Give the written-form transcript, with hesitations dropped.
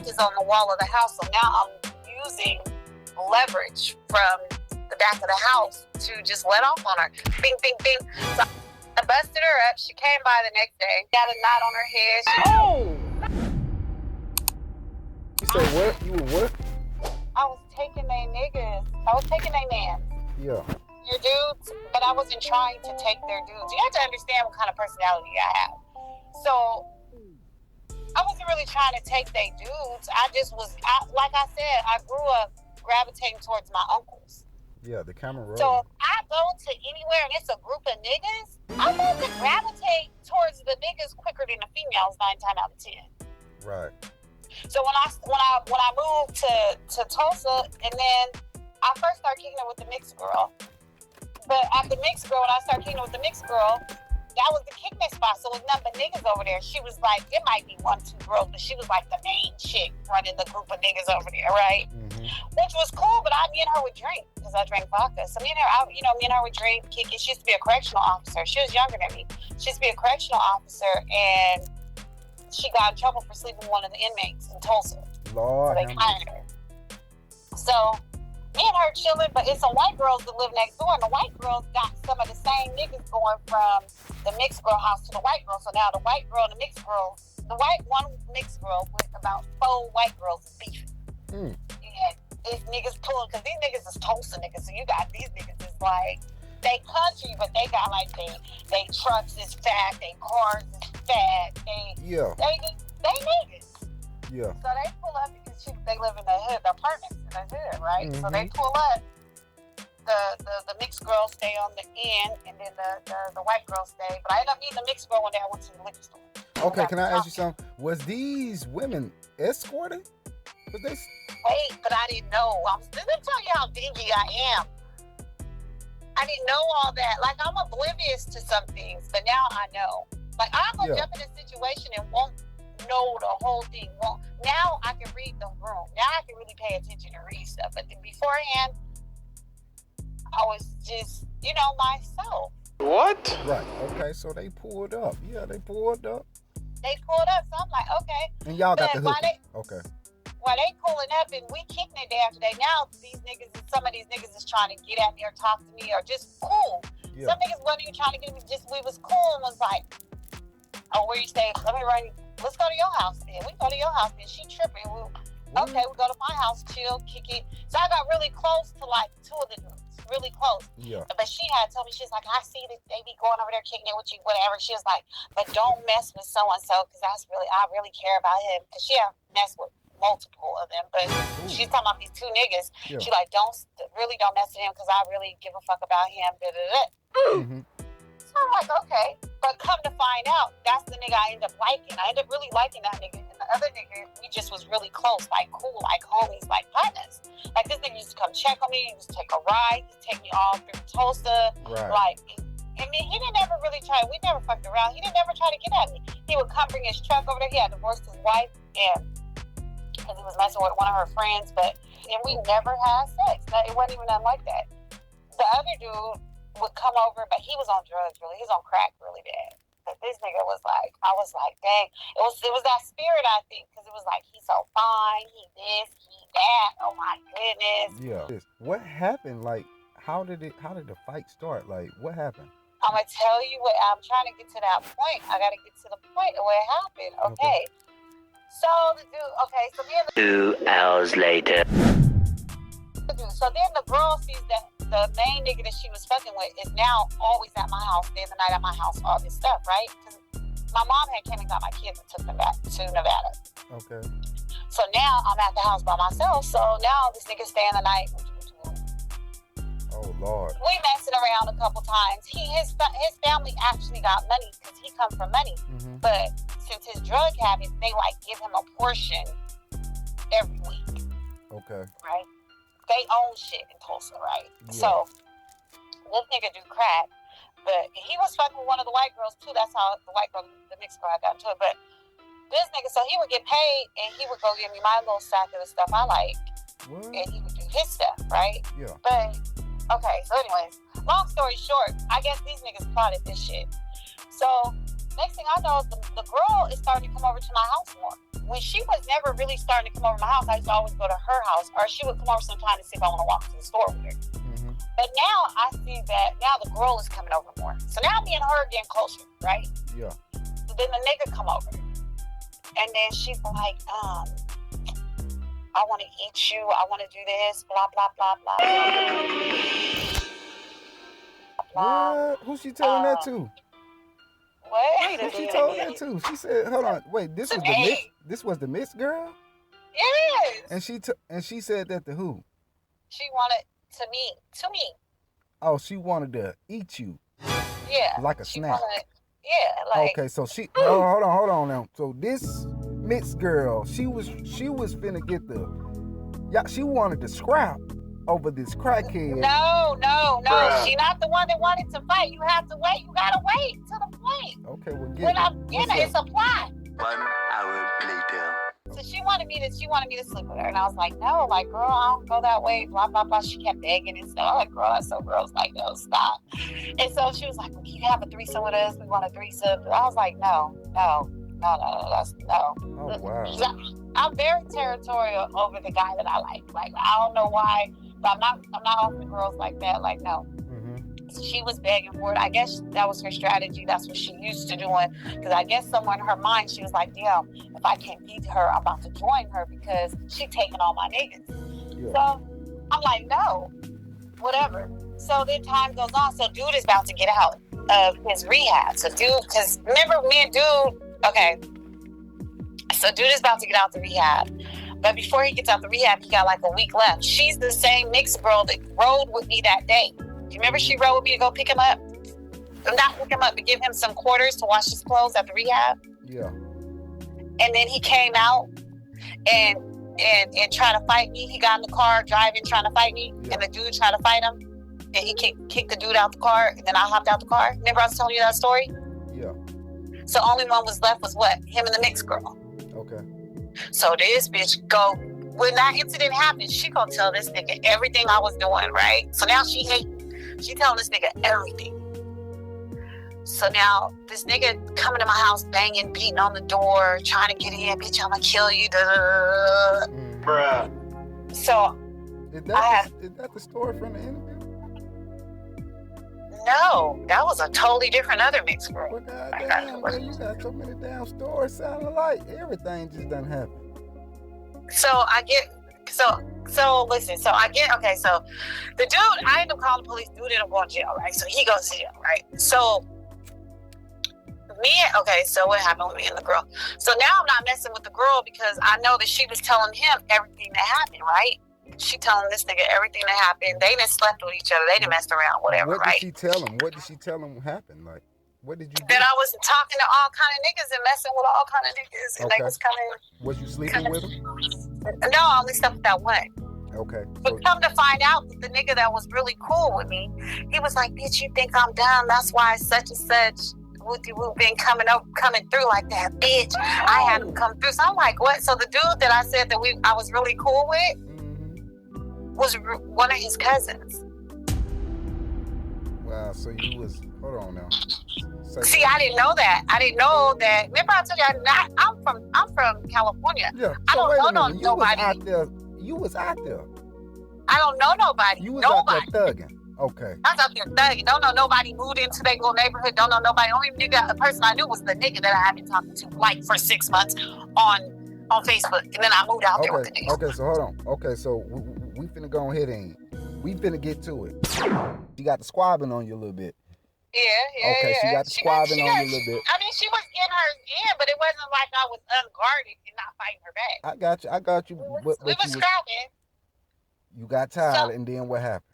is on the wall of the house. So now I'm using leverage from the back of the house to just let off on her. Bing, bing, bing. So I busted her up. She came by the next day. Got a knot on her head. You said what? You were what? I was taking they niggas. I was taking they mans. Yeah. Your dudes, but I wasn't trying to take their dudes. You have to understand what kind of personality I have. So I wasn't really trying to take their dudes. I just was, like I said, I grew up gravitating towards my uncles. Yeah, the camera roll. So if I go to anywhere and it's a group of niggas, I'm going to gravitate towards the niggas quicker than the females 9 times out of 10. Right. So when I moved to Tulsa, and then I first started kicking it with the mixed girl. But after mixed girl, when I started kicking it with the mixed girl, that was the kickback spot. So it was nothing but niggas over there. She was like, it might be 1, 2 girls, but she was like the main chick running the group of niggas over there, right? Mm-hmm. Which was cool, but me and her would drink because I drank vodka. So me and her would drink, kick it. She used to be a correctional officer. She was younger than me. She used to be a correctional officer, and she got in trouble for sleeping with one of the inmates in Tulsa. Lord, so they hired her. So me and her chilling, but it's some white girls that live next door, and the white girls got some of the same niggas going from the mixed girl house to the white girl. So now the white girl and the mixed girl, one mixed girl with about 4 white girls is beefing. And these niggas pulling, because these niggas is Tulsa niggas, so you got these niggas is like, they country, but they got like they trucks is fat, they cars is fat, they niggas. Yeah. So they pull up because they live in the hood, the apartments in the hood, right? Mm-hmm. So they pull up. The mixed girls stay on the end, and then the white girls stay. But I ended up meeting the mixed girl one day. I went to the liquor store. Okay, can I ask you something? Was these women escorting? Wait, but I didn't know. Let me tell you how dingy I am. I didn't know all that. Like, I'm oblivious to some things, but now I know. Like, I'm going to jump in a situation and won't know the whole thing. Well, now I can read the room. Now I can really pay attention and read stuff. But beforehand, I was just, myself. What? Right. Okay, so they pulled up. Yeah, they pulled up. They pulled up, so I'm like, okay. And y'all got the hook. Okay. While they pulling up and we kicking it day after day, now some of these niggas is trying to get at me or talk to me or just cool. Yeah. Some niggas wasn't even trying to get me, we was cool and was like, oh, where you stay? Let's go to your house then. We go to your house then. She tripping. Okay, we go to my house, chill, kick it. So I got really close to like 2 of the dudes, really close. Yeah. But she had told me, she's like, I see that they be going over there kicking it with you, whatever. She was like, but don't mess with so-and-so because I really care about him. Because she had messed with multiple of them, but she's talking about these 2 niggas. Yeah. She like, don't mess with him because I really give a fuck about him. Mm-hmm. So I'm like, okay. But come to find out, that's the nigga I end up liking. I end up really liking that nigga. And the other nigga, we just was really close, like cool, like homies, like partners. Like this nigga used to come check on me. He used to take a ride. He'd take me all through Tulsa. Right. Like, I mean, he didn't ever really try. We never fucked around. He didn't ever try to get at me. He would come bring his truck over there. He had divorced his wife, and because he was messing with one of her friends, and we never had sex. It wasn't even nothing like that. The other dude would come over, but he was on drugs, really. He was on crack really bad. But this nigga was like, I was like, dang. It was that spirit, I think, because it was like, he's so fine, he this, he that. Oh my goodness. Yeah. What happened? Like, how did the fight start? Like, what happened? I'm gonna tell you what. I'm trying to get to that point. I gotta get to the point of what happened. Okay. So the dude. So then 2 hours later. So then the girl sees that the main nigga that she was fucking with is now always at my house, staying the night at my house, all this stuff, right? Because my mom had came and got my kids and took them back to Nevada. Okay. So now I'm at the house by myself. So now this nigga staying the night. Oh Lord. We messing around a couple times. His family actually got money because he come from money. Mm-hmm. But since his drug habits, they like give him a portion every week. Okay. Right? They own shit in Tulsa, right? Yeah. So this nigga do crack, but he was fucking with one of the white girls too. That's how the white girl, the mixed girl, got into it. But this nigga, so he would get paid and he would go give me my little sack of the stuff I like, and he would do his stuff, right? Yeah. But okay, so anyways, long story short, I guess these niggas plotted this shit. So next thing I know, the girl is starting to come over to my house more. when she was never really starting to come over to my house, I used to always go to her house, or she would come over sometime to see if I want to walk to the store with her. Mm-hmm. But now I see that now the girl is coming over more. So now me and her are getting closer, right? Yeah. So then the nigga come over. And then she's like, I want to eat you. I want to do this, blah, blah, blah, blah. What? Who she telling that to? What? Who she told that to? She said, hold on, wait, this was the mix? This was the mix girl? Yes. And she said that to who? She wanted to me. Oh, she wanted to eat you. Yeah. Like a snack. Like. Okay, so she hold on now. So this mixed girl, she was finna get she wanted to scrap over this crackhead. No. She not the one that wanted to fight. You have to wait. You gotta wait to the point. Okay, well it's a plot. 1 hour later. So she wanted me to sleep with her, and I was like, no, like, girl, I don't go that way, blah blah blah. She kept begging and stuff. I was like, girl, that's so gross. Like, no, stop. And so she was like, well, can you have a threesome with us? We want a threesome. I was like, no, that's no. Oh wow. I'm very territorial over the guy that I like. Like, I don't know why, but I'm not offering girls like that. Like, no. So she was begging for it. I guess that was her strategy. That's what she used to doing. Because I guess somewhere in her mind, she was like, damn, if I can't beat her, I'm about to join her because she taking all my niggas. Yeah. So I'm like, no, whatever. So then time goes on. So dude is about to get out of his rehab. So dude, because remember me and dude, okay. So dude is about to get out the rehab. But before he gets out the rehab, he got like a week left. She's the same mixed girl that rode with me that day. Do you remember she rode with me to go pick him up? Not pick him up, but give him some quarters to wash his clothes at the rehab. Yeah. And then he came out and tried to fight me. He got in the car driving, trying to fight me. Yeah. And the dude tried to fight him. And he kicked the dude out the car. And then I hopped out the car. Remember I was telling you that story? Yeah. So only one was left was what? Him and the mixed girl. Okay. So this bitch when that incident happened, she gonna tell this nigga everything I was doing, right? So now she hate me. She telling this nigga everything. So now this nigga coming to my house, banging, beating on the door, trying to get in. Bitch, I'm gonna kill you. Bruh. So is that the story from the interview? No, that was a totally different other mixed girl. Well, goddamn, man, you got so many damn stories sounding alike. Everything just doesn't happen. Okay, so the dude, I end up calling the police, dude ended up going to jail, right? So he goes to jail, right? So what happened with me and the girl? So now I'm not messing with the girl because I know that she was telling him everything that happened, right? She telling this nigga everything that happened. They didn't slept with each other. They didn't mess around, whatever, right? What did she tell him? What did she tell him happened? Like, what did you do? That I was talking to all kind of niggas and messing with all kind of niggas. And they was coming. Was you sleeping with them? No, I only slept with that one. Okay. But come to find out that the nigga that was really cool with me, he was like, bitch, you think I'm dumb? That's why such and such we've been coming through like that, bitch. I had him come through. So I'm like, what? So the dude that I said that I was really cool with was one of his cousins. Wow, so you was, hold on now. See, I didn't know that. Remember I told you I'm from California. Yeah. So I don't know nobody. You was out there. I don't know nobody. You was out there thugging. Okay. I was out there thugging. Don't know nobody. Moved into their little neighborhood. Don't know nobody. Only the person I knew was the nigga that I had been talking to like for 6 months on Facebook. And then I moved out there with the nigga. Okay, so hold on. Okay, so we finna go ahead and we finna get to it. She got the squabbling on you a little bit. Yeah. Okay, she got the squabbling on you a little bit. I mean, she was getting hers in, but it wasn't like I was unguarded and not fighting her back. I got you. We was scrapping. You got tired, and then what happened?